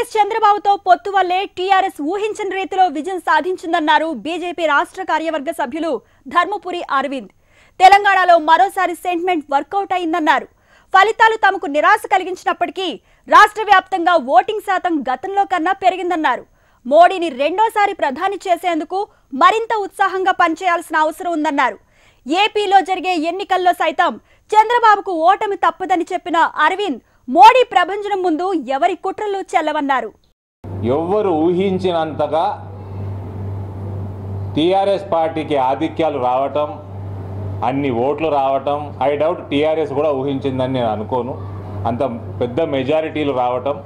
కాంగ్రెస్ చంద్రబాబుతో పొత్తు వల్లే టీఆర్ఎస్ ఊహించిన రీతిలో విజయం సాధించిందన్నారు బీజేపీ రాష్ట్ర కార్యవర్గ సభ్యులు ధర్మపురి అరవింద్. తెలంగాణలో మరోసారి సెంటిమెంట్ వర్కౌట్ అయిందన్నారు. ఫలితాలు తమకు నిరాశ కలిగించినప్పటికీ రాష్ట్ర వ్యాప్తంగా ఓటింగ్ శాతం గతంలో కన్నా పెరిగిందన్నారు. మోడీని రెండోసారి ప్రధాని చేసేందుకు మరింత ఉత్సాహంగా పనిచేయాల్సిన అవసరం ఉందన్నారు. ఏపీలో జరిగే ఎన్నికల్లో సైతం చంద్రబాబుకు ఓటమి తప్పదని చెప్పిన అరవింద్ మోడీ ప్రభంజనం ముందు ఎవరి కుట్రలు చెల్లవన్నారు. ఎవ్వరు ఊహించినంతగా టీఆర్ఎస్ పార్టీకి ఆధిక్యాలు రావటం, అన్ని ఓట్లు రావటం, ఐ డౌట్ టీఆర్ఎస్ కూడా ఊహించిందని నేను అనుకోను. అంత పెద్ద మెజారిటీలు రావటం,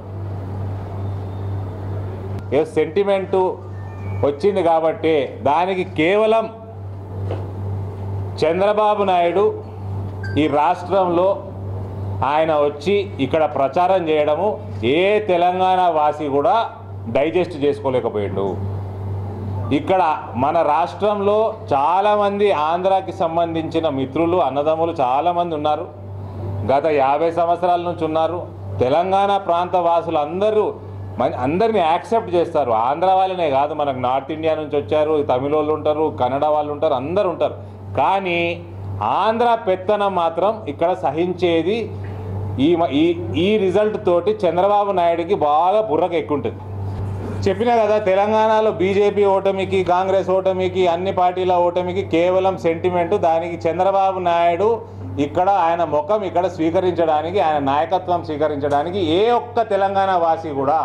సెంటిమెంటు వచ్చింది కాబట్టి దానికి కేవలం చంద్రబాబు నాయుడు ఈ రాష్ట్రంలో ఆయన వచ్చి ఇక్కడ ప్రచారం చేయడము ఏ తెలంగాణ వాసి కూడా డైజెస్ట్ చేసుకోలేకపోయాడు. ఇక్కడ మన రాష్ట్రంలో చాలామంది ఆంధ్రాకి సంబంధించిన మిత్రులు, అన్నదమ్ములు చాలామంది ఉన్నారు. గత 50 సంవత్సరాల నుంచి ఉన్నారు. తెలంగాణ ప్రాంత వాసులు అందరినీ యాక్సెప్ట్ చేస్తారు. ఆంధ్ర వాళ్ళనే కాదు, మనకు నార్త్ ఇండియా నుంచి వచ్చారు, తమిళ వాళ్ళు ఉంటారు, కన్నడ వాళ్ళు ఉంటారు, అందరు ఉంటారు. కానీ ఆంధ్ర పెత్తనం మాత్రం ఇక్కడ సహించేది ఈ రిజల్ట్ తోటి చంద్రబాబు నాయుడికి బాగా బుర్రకు ఎక్కుంటుంది. చెప్పినా కదా, తెలంగాణలో బీజేపీ ఓటమికి, కాంగ్రెస్ ఓటమికి, అన్ని పార్టీల ఓటమికి కేవలం సెంటిమెంటు. దానికి చంద్రబాబు నాయుడు ఇక్కడ ఆయన ముఖం ఇక్కడ స్వీకరించడానికి, ఆయన నాయకత్వం స్వీకరించడానికి ఏ ఒక్క తెలంగాణ వాసి కూడా